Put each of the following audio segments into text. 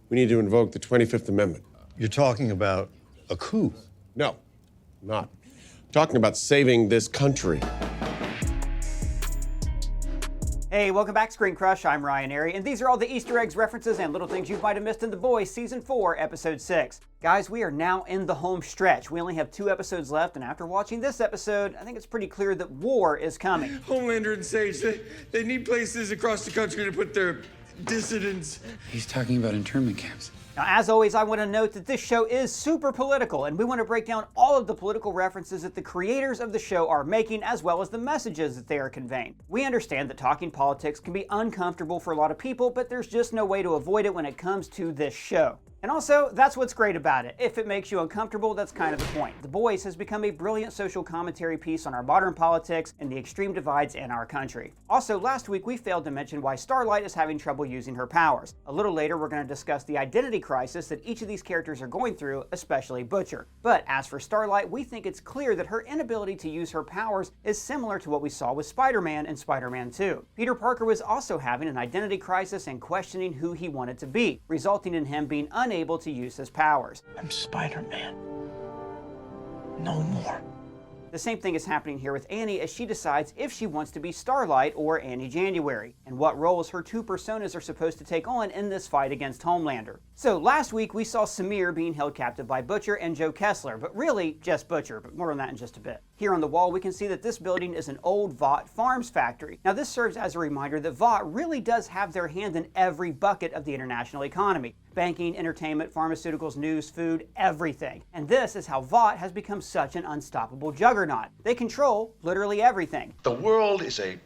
We need to invoke the 25th Amendment. You're talking about a coup? No, not. I'm talking about saving this country. Hey, welcome back, ScreenCrush. I'm Ryan Airy, and these are all the Easter eggs, references, and little things you might have missed in The Boys Season 4, Episode 6. Guys, we are now in the home stretch. We only have 2 episodes left, and after watching this episode, I think it's pretty clear that war is coming. Homelander and Sage, they need places across the country to put their dissidents. He's talking about internment camps. Now, as always, I want to note that this show is super political, and we want to break down all of the political references that the creators of the show are making, as well as the messages that they are conveying. We understand that talking politics can be uncomfortable for a lot of people, but there's just no way to avoid it when it comes to this show. And also, that's what's great about it. If it makes you uncomfortable, that's kind of the point. The Boys has become a brilliant social commentary piece on our modern politics and the extreme divides in our country. Also, last week we failed to mention why Starlight is having trouble using her powers. A little later, we're going to discuss the identity crisis that each of these characters are going through, especially Butcher. But as for Starlight, we think it's clear that her inability to use her powers is similar to what we saw with Spider-Man and Spider-Man 2. Peter Parker was also having an identity crisis and questioning who he wanted to be, resulting in him being unable to use his powers. I'm Spider-Man. No more. The same thing is happening here with Annie as she decides if she wants to be Starlight or Annie January, and what roles her 2 personas are supposed to take on in this fight against Homelander. So last week we saw Samir being held captive by Butcher and Joe Kessler, but really just Butcher, but more on that in just a bit. Here on the wall we can see that this building is an old Vought Farms factory. Now this serves as a reminder that Vought really does have their hand in every bucket of the international economy. Banking, entertainment, pharmaceuticals, news, food, everything. And this is how Vought has become such an unstoppable juggernaut. They control literally everything. The world is a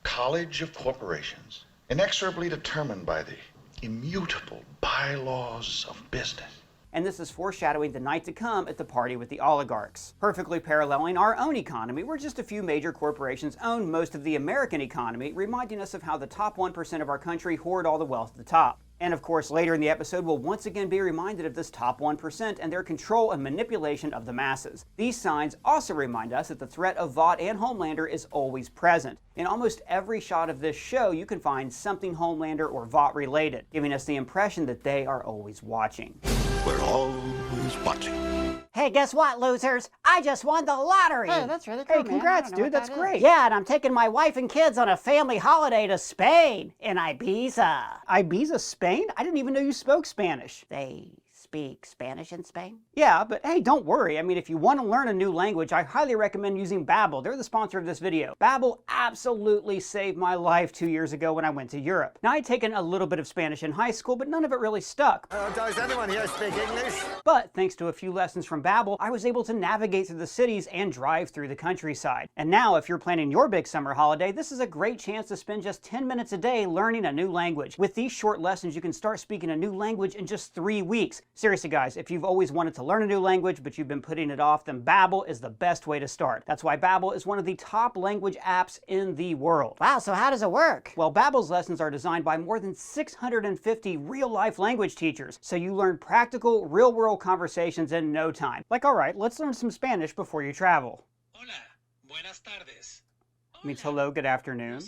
college of corporations, inexorably determined by the immutable bylaws of business. And this is foreshadowing the night to come at the party with the oligarchs. Perfectly paralleling our own economy, where just a few major corporations own most of the American economy, reminding us of how the top 1% of our country hoard all the wealth at the top. And of course, later in the episode, we'll once again be reminded of this top 1% and their control and manipulation of the masses. These signs also remind us that the threat of Vought and Homelander is always present. In almost every shot of this show, you can find something Homelander or Vought related, giving us the impression that they are always watching. We're always watching. Hey, guess what, losers? I just won the lottery! Hey, that's really cool, Hey, congrats, man. I don't know dude, what that's that great. is. Yeah, and I'm taking my wife and kids on a family holiday to Spain, in Ibiza. Ibiza, Spain? I didn't even know you spoke Spanish. They speak Spanish in Spain? Yeah, but hey, don't worry. I mean, if you want to learn a new language, I highly recommend using Babbel. They're the sponsor of this video. Babbel absolutely saved my life 2 years ago when I went to Europe. Now, I'd taken a little bit of Spanish in high school, but none of it really stuck. Does anyone here speak English? But thanks to a few lessons from Babbel, I was able to navigate through the cities and drive through the countryside. And now, if you're planning your big summer holiday, this is a great chance to spend just 10 minutes a day learning a new language. With these short lessons, you can start speaking a new language in just 3 weeks. Seriously, guys, if you've always wanted to learn a new language, but you've been putting it off, then Babbel is the best way to start. That's why Babbel is one of the top language apps in the world. Wow, so how does it work? Well, Babbel's lessons are designed by more than 650 real-life language teachers, so you learn practical, real-world conversations in no time. Like, all right, let's learn some Spanish before you travel. Hola, buenas tardes. Means hello, good afternoon.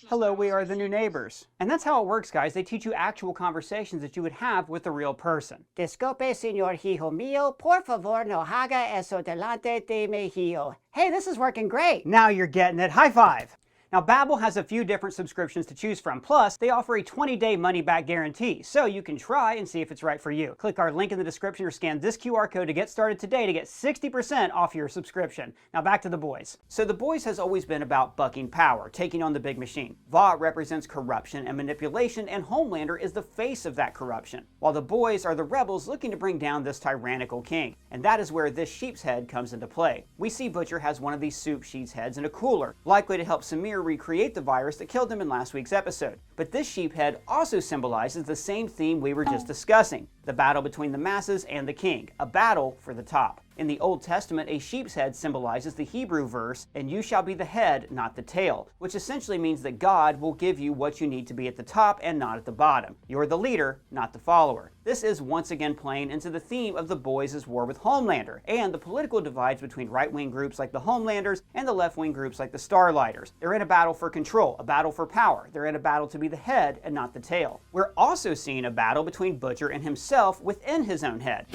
Hello, we are the new neighbors. And that's how it works, guys. They teach you actual conversations that you would have with a real person. Disculpe, señor hijo mío, por favor no haga eso delante de mi hijo. Hey, this is working great. Now you're getting it. High five. Now, Babbel has a few different subscriptions to choose from. Plus, they offer a 20-day money-back guarantee, so you can try and see if it's right for you. Click our link in the description or scan this QR code to get started today to get 60% off your subscription. Now, back to The Boys. So, The Boys has always been about bucking power, taking on the big machine. Vought represents corruption and manipulation, and Homelander is the face of that corruption, while The Boys are the rebels looking to bring down this tyrannical king. And that is where this sheep's head comes into play. We see Butcher has one of these soup sheep's heads in a cooler, likely to help Samir recreate the virus that killed him in last week's episode. But this sheep head also symbolizes the same theme we were just discussing. the battle between the masses and the king, a battle for the top. In the Old Testament, a sheep's head symbolizes the Hebrew verse, "And you shall be the head, not the tail," which essentially means that God will give you what you need to be at the top and not at the bottom. You're the leader, not the follower. This is once again playing into the theme of the boys' war with Homelander, and the political divides between right-wing groups like the Homelanders and the left-wing groups like the Starlighters. They're in a battle for control, a battle for power. They're in a battle to be the head and not the tail. We're also seeing a battle between Butcher and himself within his own head.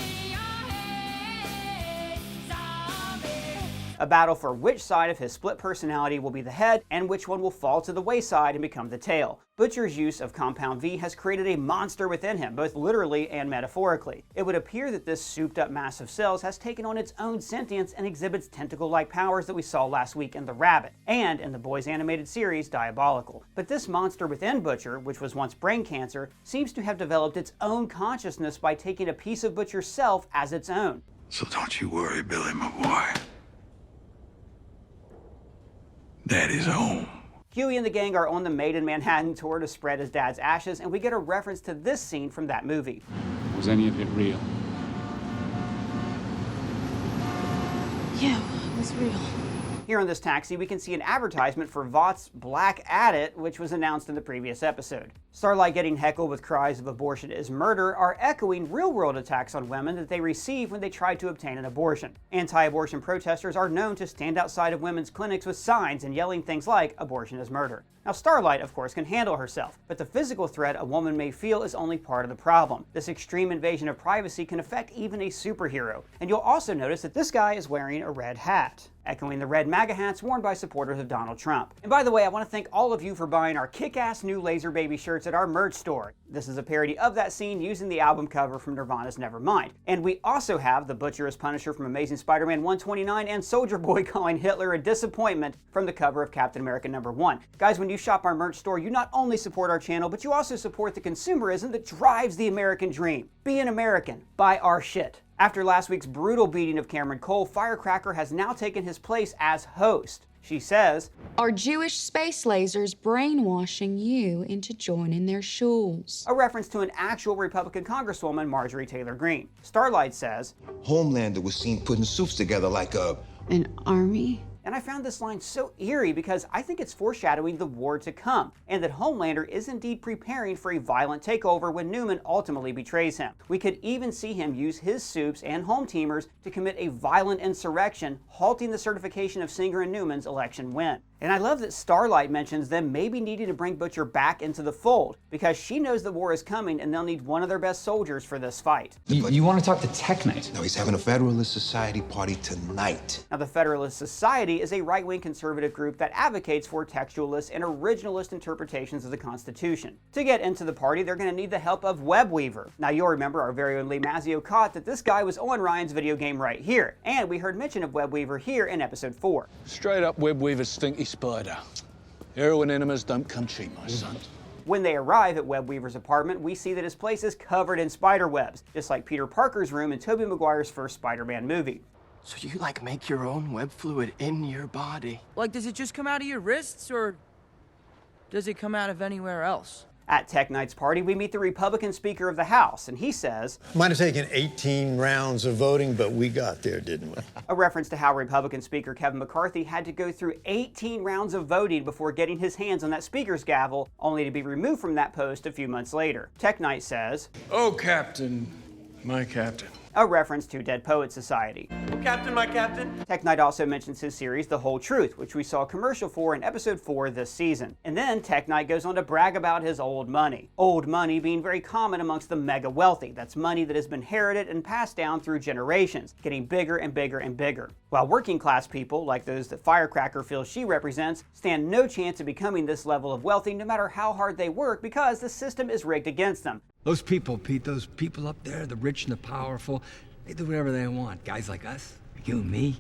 A battle for which side of his split personality will be the head and which one will fall to the wayside and become the tail. Butcher's use of Compound V has created a monster within him, both literally and metaphorically. It would appear that this souped-up mass of cells has taken on its own sentience and exhibits tentacle-like powers that we saw last week in The Rabbit, and in the boys' animated series, Diabolical. But this monster within Butcher, which was once brain cancer, seems to have developed its own consciousness by taking a piece of Butcher's self as its own. So don't you worry, Billy, my boy. Daddy's home. Huey and the gang are on the Made in Manhattan tour to spread his dad's ashes, and we get a reference to this scene from that movie. Was any of it real? Yeah, it was real. Here on this taxi, we can see an advertisement for Vought's Black Adit, which was announced in the previous episode. Starlight getting heckled with cries of abortion is murder are echoing real-world attacks on women that they receive when they try to obtain an abortion. Anti-abortion protesters are known to stand outside of women's clinics with signs and yelling things like, "Abortion is murder." Now, Starlight, of course, can handle herself, but the physical threat a woman may feel is only part of the problem. This extreme invasion of privacy can affect even a superhero. And you'll also notice that this guy is wearing a red hat, echoing the red MAGA hats worn by supporters of Donald Trump. And by the way, I want to thank all of you for buying our kick-ass new Laser Baby shirts at our merch store. This is a parody of that scene using the album cover from Nirvana's Nevermind. And we also have the Butcher as Punisher from Amazing Spider-Man 129 and Soldier Boy calling Hitler a disappointment from the cover of Captain America #1. Guys, when you shop our merch store, you not only support our channel, but you also support the consumerism that drives the American dream. Be an American. Buy our shit. After last week's brutal beating of Cameron Cole, Firecracker has now taken his place as host. She says, "Are Jewish space lasers brainwashing you into joining their shuls?" a reference to an actual Republican Congresswoman, Marjorie Taylor Greene. Starlight says, Homelander was seen putting suits together like an army? and I found this line so eerie because I think it's foreshadowing the war to come, and that Homelander is indeed preparing for a violent takeover when Newman ultimately betrays him. We could even see him use his supes and home teamers to commit a violent insurrection, halting the certification of Singer and Newman's election win. And I love that Starlight mentions them maybe needing to bring Butcher back into the fold, because she knows the war is coming and they'll need one of their best soldiers for this fight. You want to talk to Tech Knight? No, he's having a Federalist Society party tonight. Now, the Federalist Society is a right-wing conservative group that advocates for textualist and originalist interpretations of the Constitution. To get into the party, they're going to need the help of Webweaver. Now, you'll remember our very own Lee Mazzio caught that this guy was on Ryan's video game right here, and we heard mention of Webweaver here in episode 4. Straight up Webweaver's stinky spider. Heroin enemas don't come cheap, my son. When they arrive at Webweaver's apartment, we see that his place is covered in spider webs, just like Peter Parker's room in Tobey Maguire's first Spider-Man movie. So you, make your own web fluid in your body? Does it just come out of your wrists, or does it come out of anywhere else? At Tech Knight's party, we meet the Republican Speaker of the House, and he says, Might have taken 18 rounds of voting, but we got there, didn't we? a reference to how Republican Speaker Kevin McCarthy had to go through 18 rounds of voting before getting his hands on that speaker's gavel, only to be removed from that post a few months later. Tech Knight says, "Oh, Captain, my captain." a reference to Dead Poets Society. Captain, my captain. Tech Knight also mentions his series The Whole Truth, which we saw a commercial for in episode 4 this season. And then Tech Knight goes on to brag about his old money. Old money being very common amongst the mega wealthy. That's money that has been inherited and passed down through generations, getting bigger and bigger and bigger. While working class people, like those that Firecracker feels she represents, stand no chance of becoming this level of wealthy no matter how hard they work, because the system is rigged against them. Those people, Pete, those people up there, the rich and the powerful, they do whatever they want. Guys like us, you and me,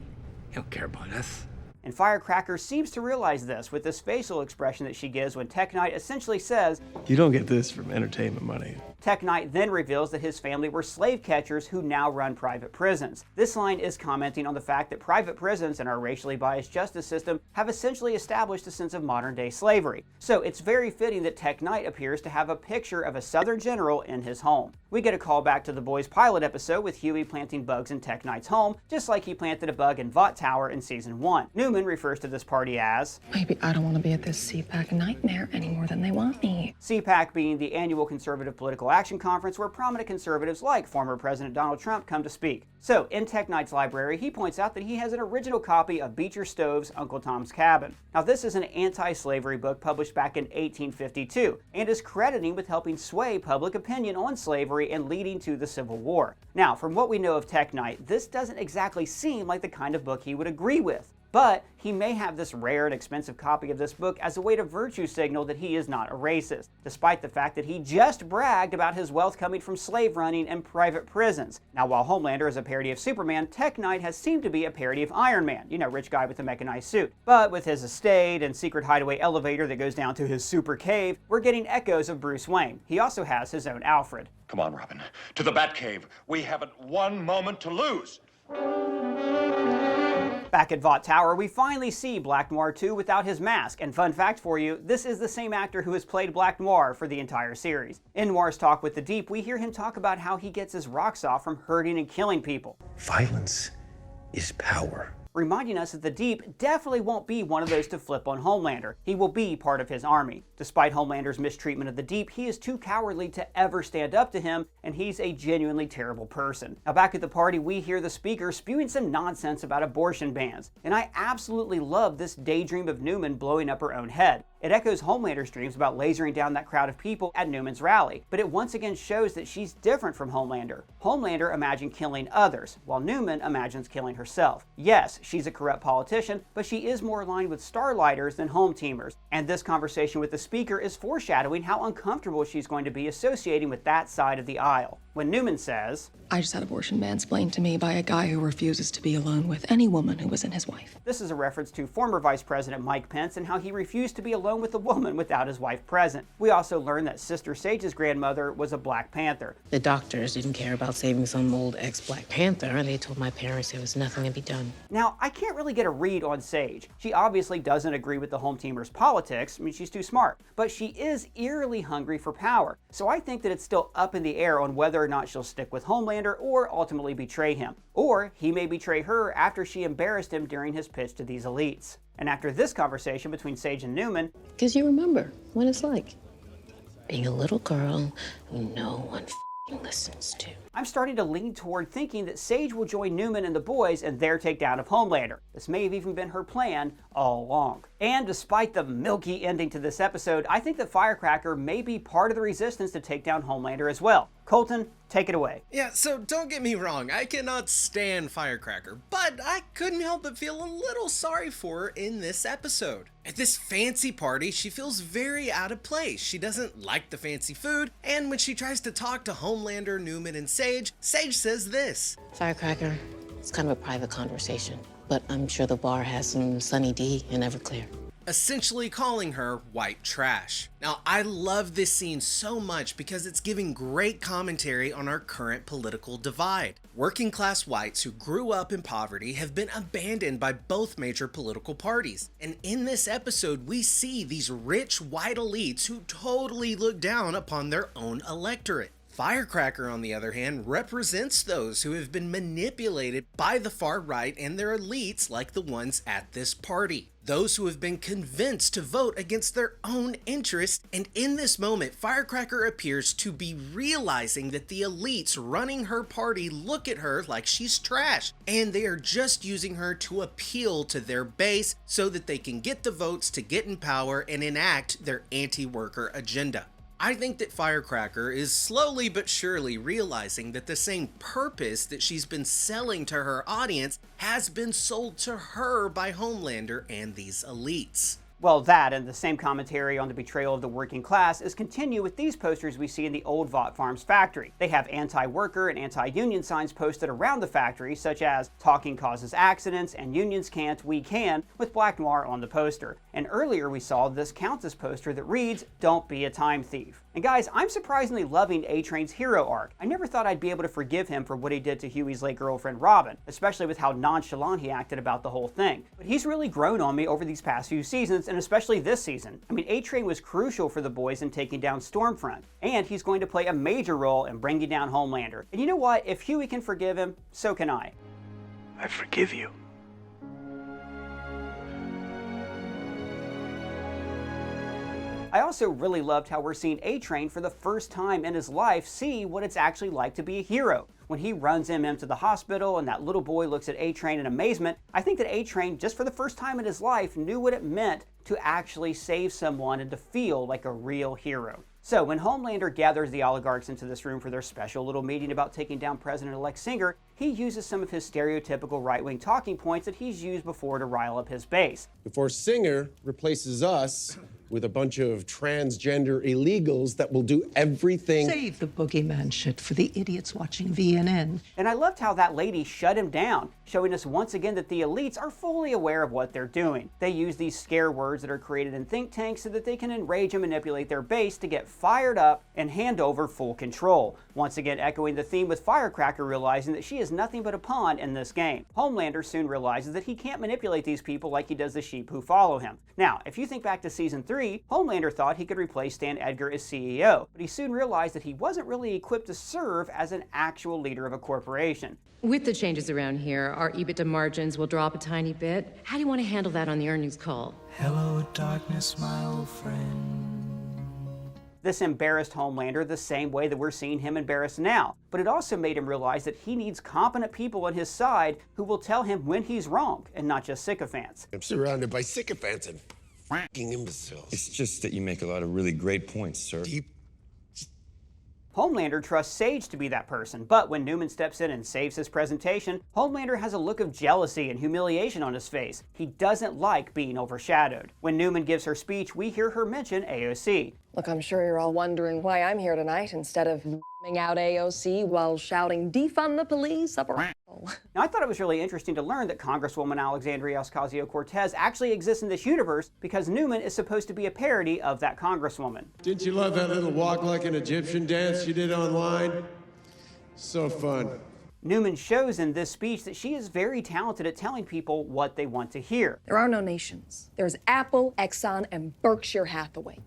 they don't care about us. And Firecracker seems to realize this with this facial expression that she gives when Tech Knight essentially says, You don't get this from entertainment money. Tech Knight then reveals that his family were slave catchers who now run private prisons. This line is commenting on the fact that private prisons and our racially biased justice system have essentially established a sense of modern-day slavery. So it's very fitting that Tech Knight appears to have a picture of a Southern general in his home. We get a call back to the Boys pilot episode with Huey planting bugs in Tech Knight's home, just like he planted a bug in Vought Tower in Season 1. Newman refers to this party as, "Maybe I don't want to be at this CPAC nightmare any more than they want me." CPAC being the annual Conservative Political Action Conference where prominent conservatives like former President Donald Trump come to speak. So, in Tech Knight's library, he points out that he has an original copy of Beecher Stowe's Uncle Tom's Cabin. Now, this is an anti-slavery book published back in 1852, and is crediting with helping sway public opinion on slavery and leading to the Civil War. Now, from what we know of Tech Knight, this doesn't exactly seem like the kind of book he would agree with. But he may have this rare and expensive copy of this book as a way to virtue signal that he is not a racist, despite the fact that he just bragged about his wealth coming from slave running and private prisons. Now, while Homelander is a parody of Superman, Tech Knight has seemed to be a parody of Iron Man, you know, rich guy with a mechanized suit. But with his estate and secret hideaway elevator that goes down to his super cave, we're getting echoes of Bruce Wayne. He also has his own Alfred. Come on, Robin. To the Batcave. We haven't one moment to lose. Back at Vought Tower, we finally see Black Noir 2 without his mask, and fun fact for you, this is the same actor who has played Black Noir for the entire series. In Noir's talk with the Deep, we hear him talk about how he gets his rocks off from hurting and killing people. Violence is power. Reminding us that the Deep definitely won't be one of those to flip on Homelander. He will be part of his army. Despite Homelander's mistreatment of the Deep, he is too cowardly to ever stand up to him, and he's a genuinely terrible person. Now, back at the party, we hear the speaker spewing some nonsense about abortion bans, and I absolutely love this daydream of Newman blowing up her own head. It echoes Homelander's dreams about lasering down that crowd of people at Newman's rally, but it once again shows that she's different from Homelander. Homelander imagined killing others, while Newman imagines killing herself. Yes, she's a corrupt politician, but she is more aligned with Starlighters than Home Teamers, and this conversation with the speaker is foreshadowing how uncomfortable she's going to be associating with that side of the aisle. When Newman says, "I just had abortion mansplained to me by a guy who refuses to be alone with any woman who isn't his wife." This is a reference to former Vice President Mike Pence and how he refused to be alone with a woman without his wife present. We also learn that Sister Sage's grandmother was a Black Panther. The doctors didn't care about saving some old ex-Black Panther, and they told my parents there was nothing to be done. Now, I can't really get a read on Sage. She obviously doesn't agree with the Home Teamers' politics. I mean, she's too smart. But she is eerily hungry for power. So I think that it's still up in the air on whether or not she'll stick with Homelander or ultimately betray him. Or he may betray her after she embarrassed him during his pitch to these elites. And after this conversation between Sage and Newman, Because you remember what it's like being a little girl who no one listens to. I'm starting to lean toward thinking that Sage will join Newman and the boys in their takedown of Homelander. This may have even been her plan all along. And despite the milky ending to this episode, I think that Firecracker may be part of the resistance to take down Homelander as well. Colton, take it away. Yeah, so don't get me wrong, I cannot stand Firecracker, but I couldn't help but feel a little sorry for her in this episode. At this fancy party, she feels very out of place. She doesn't like the fancy food, and when she tries to talk to Homelander, Newman, and Sage, Sage says this. Firecracker, it's kind of a private conversation, but I'm sure the bar has some Sunny D and Everclear. Essentially calling her white trash. Now, I love this scene so much because it's giving great commentary on our current political divide. Working class whites who grew up in poverty have been abandoned by both major political parties. And in this episode, we see these rich white elites who totally look down upon their own electorate. Firecracker, on the other hand, represents those who have been manipulated by the far right and their elites like the ones at this party. Those who have been convinced to vote against their own interests, and in this moment, Firecracker appears to be realizing that the elites running her party look at her like she's trash, and they are just using her to appeal to their base so that they can get the votes to get in power and enact their anti-worker agenda. I think that Firecracker is slowly but surely realizing that the same purpose that she's been selling to her audience has been sold to her by Homelander and these elites. Well, that and the same commentary on the betrayal of the working class is continued with these posters we see in the old Vought Farms factory. They have anti-worker and anti-union signs posted around the factory, such as "Talking causes accidents" and "Unions can't, we can," with Black Noir on the poster. And earlier we saw this Countess poster that reads, "Don't be a time thief." And guys, I'm surprisingly loving A-Train's hero arc. I never thought I'd be able to forgive him for what he did to Huey's late girlfriend Robin, especially with how nonchalant he acted about the whole thing. But he's really grown on me over these past few seasons, and especially this season. I mean, A-Train was crucial for the boys in taking down Stormfront, and he's going to play a major role in bringing down Homelander. And you know what? If Huey can forgive him, so can I. I forgive you. I also really loved how we're seeing A-Train for the first time in his life see what it's actually like to be a hero. When he runs MM to the hospital and that little boy looks at A-Train in amazement, I think that A-Train, just for the first time in his life, knew what it meant to actually save someone and to feel like a real hero. So when Homelander gathers the oligarchs into this room for their special little meeting about taking down President-elect Singer, he uses some of his stereotypical right-wing talking points that he's used before to rile up his base. Before Singer replaces us with a bunch of transgender illegals that will do everything. Save the boogeyman shit for the idiots watching VNN. And I loved how that lady shut him down, showing us once again that the elites are fully aware of what they're doing. They use these scare words that are created in think tanks so that they can enrage and manipulate their base to get fired up and hand over full control. Once again echoing the theme with Firecracker realizing that she is nothing but a pawn in this game. Homelander soon realizes that he can't manipulate these people like he does the sheep who follow him. Now, if you think back to Season 3, Homelander thought he could replace Stan Edgar as CEO, but he soon realized that he wasn't really equipped to serve as an actual leader of a corporation. With the changes around here, our EBITDA margins will drop a tiny bit. How do you want to handle that on the earnings call? Hello, darkness, my old friend. This embarrassed Homelander the same way that we're seeing him embarrassed now, but it also made him realize that he needs competent people on his side who will tell him when he's wrong, and not just sycophants. I'm surrounded by sycophants and f***ing imbeciles. It's just that you make a lot of really great points, sir. Homelander trusts Sage to be that person, but when Newman steps in and saves his presentation, Homelander has a look of jealousy and humiliation on his face. He doesn't like being overshadowed. When Newman gives her speech, we hear her mention AOC. Look, I'm sure you're all wondering why I'm here tonight instead of out AOC while shouting, defund the police up a Now, I thought it was really interesting to learn that Congresswoman Alexandria Ocasio-Cortez actually exists in this universe because Newman is supposed to be a parody of that Congresswoman. Didn't you love that little walk like an Egyptian dance you did online? So fun. Newman shows in this speech that she is very talented at telling people what they want to hear. There are no nations. There's Apple, Exxon, and Berkshire Hathaway.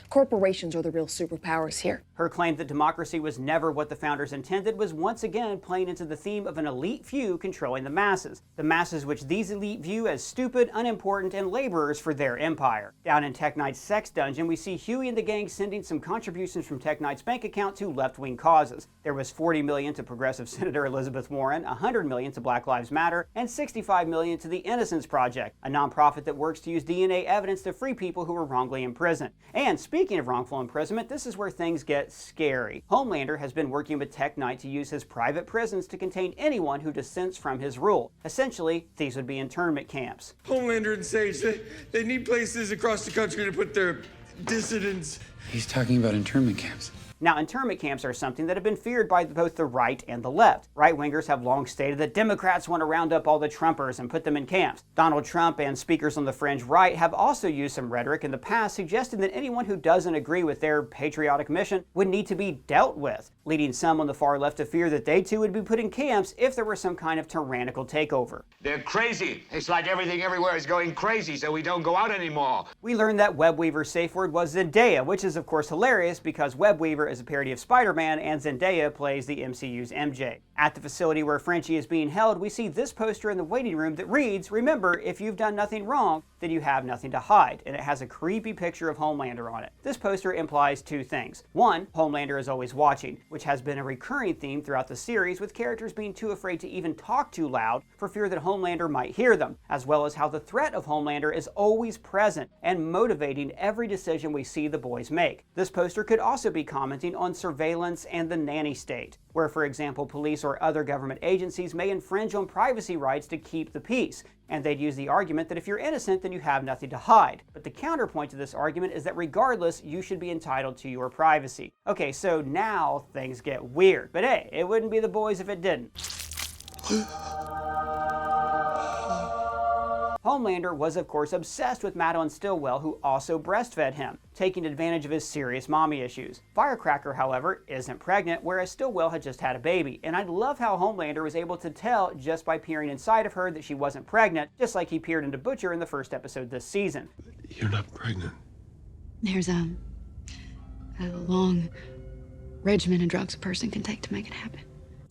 Corporations are the real superpowers here. Her claim that democracy was never what the founders intended was once again playing into the theme of an elite few controlling the masses which these elite view as stupid, unimportant, and laborers for their empire. Down in Tech Knight's sex dungeon, we see Huey and the gang sending some contributions from Tech Knight's bank account to left-wing causes. There was $40 million to progressive Senator Elizabeth Warren, $100 million to Black Lives Matter, and $65 million to the Innocence Project, a nonprofit that works to use DNA evidence to free people who were wrongly imprisoned. And speaking of wrongful imprisonment, this is where things get scary. Homelander has been working with Tech Knight to use his private prisons to contain anyone who dissents from his rule. Essentially, these would be internment camps. Homelander and Sage, they need places across the country to put their dissidents. He's talking about internment camps. Now, internment camps are something that have been feared by both the right and the left. Right-wingers have long stated that Democrats want to round up all the Trumpers and put them in camps. Donald Trump and speakers on the fringe right have also used some rhetoric in the past suggesting that anyone who doesn't agree with their patriotic mission would need to be dealt with, leading some on the far left to fear that they too would be put in camps if there were some kind of tyrannical takeover. They're crazy. It's like everything everywhere is going crazy, so we don't go out anymore. We learned that Webweaver's safe word was Zendaya, which is of course hilarious because Webweaver is a parody of Spider-Man and Zendaya plays the MCU's MJ. At the facility where Frenchie is being held, we see this poster in the waiting room that reads, "Remember, if you've done nothing wrong, then you have nothing to hide," and it has a creepy picture of Homelander on it. This poster implies two things. One, Homelander is always watching, which has been a recurring theme throughout the series, with characters being too afraid to even talk too loud for fear that Homelander might hear them, as well as how the threat of Homelander is always present and motivating every decision we see the boys make. This poster could also be commenting on surveillance and the nanny state, where, for example, police or other government agencies may infringe on privacy rights to keep the peace, and they'd use the argument that if you're innocent, then you have nothing to hide. But the counterpoint to this argument is that regardless, you should be entitled to your privacy. Okay, so now things get weird, but hey, it wouldn't be the boys if it didn't. Homelander was of course obsessed with Madeline Stillwell, who also breastfed him, taking advantage of his serious mommy issues. Firecracker, however, isn't pregnant, whereas Stillwell had just had a baby, and I love how Homelander was able to tell just by peering inside of her that she wasn't pregnant, just like he peered into Butcher in the first episode this season. You're not pregnant. There's a long regimen of drugs a person can take to make it happen.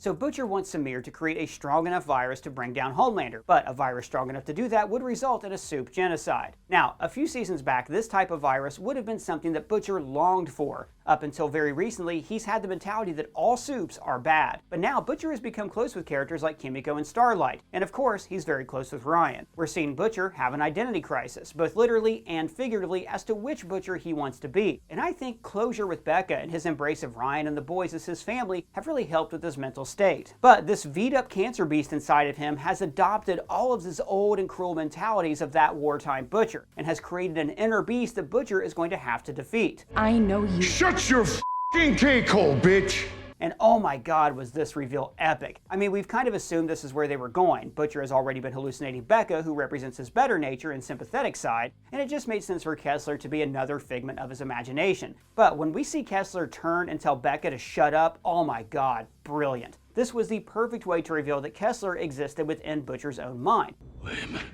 So Butcher wants Samir to create a strong enough virus to bring down Homelander, but a virus strong enough to do that would result in a soup genocide. Now, a few seasons back, this type of virus would have been something that Butcher longed for. Up until very recently, he's had the mentality that all soups are bad. But now, Butcher has become close with characters like Kimiko and Starlight, and of course, he's very close with Ryan. We're seeing Butcher have an identity crisis, both literally and figuratively, as to which Butcher he wants to be. And I think closure with Becca and his embrace of Ryan and the boys as his family have really helped with his mental state. But this V'd-up cancer beast inside of him has adopted all of his old and cruel mentalities of that wartime Butcher, and has created an inner beast that Butcher is going to have to defeat. I know you. Shut your f***ing cake hole, bitch! And oh my god, was this reveal epic. I mean, we've kind of assumed this is where they were going. Butcher has already been hallucinating Becca, who represents his better nature and sympathetic side, and it just made sense for Kessler to be another figment of his imagination. But when we see Kessler turn and tell Becca to shut up, oh my god, brilliant. This was the perfect way to reveal that Kessler existed within Butcher's own mind. Wait a minute.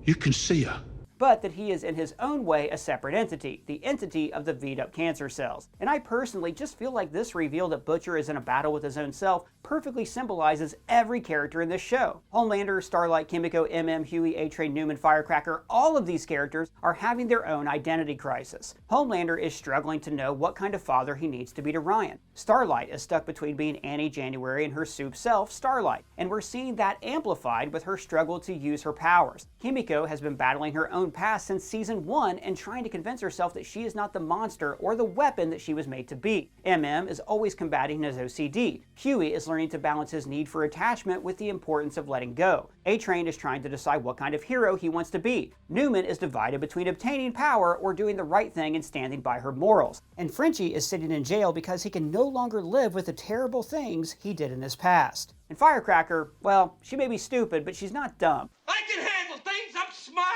You can see her. But that he is in his own way a separate entity, the entity of the V'd-up cancer cells. And I personally just feel like this reveal that Butcher is in a battle with his own self perfectly symbolizes every character in this show. Homelander, Starlight, Kimiko, MM, Huey, A-Train, Newman, Firecracker, all of these characters are having their own identity crisis. Homelander is struggling to know what kind of father he needs to be to Ryan. Starlight is stuck between being Annie January and her soup self, Starlight, and we're seeing that amplified with her struggle to use her powers. Kimiko has been battling her own past since season 1 and trying to convince herself that she is not the monster or the weapon that she was made to be. MM is always combating his OCD. Huey is learning to balance his need for attachment with the importance of letting go. A-Train is trying to decide what kind of hero he wants to be. Newman is divided between obtaining power or doing the right thing and standing by her morals. And Frenchie is sitting in jail because he can no longer live with the terrible things he did in his past. And Firecracker, well, she may be stupid, but she's not dumb. I can handle things, I'm smart!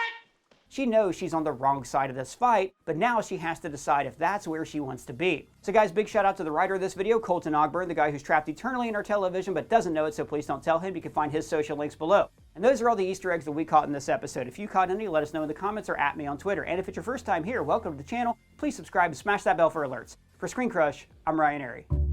She knows she's on the wrong side of this fight, but now she has to decide if that's where she wants to be. So guys, big shout out to the writer of this video, Colton Ogburn, the guy who's trapped eternally in our television but doesn't know it, so please don't tell him. You can find his social links below. And those are all the Easter eggs that we caught in this episode. If you caught any, let us know in the comments or at me on Twitter. And if it's your first time here, welcome to the channel. Please subscribe and smash that bell for alerts. For ScreenCrush, I'm Ryan Airy.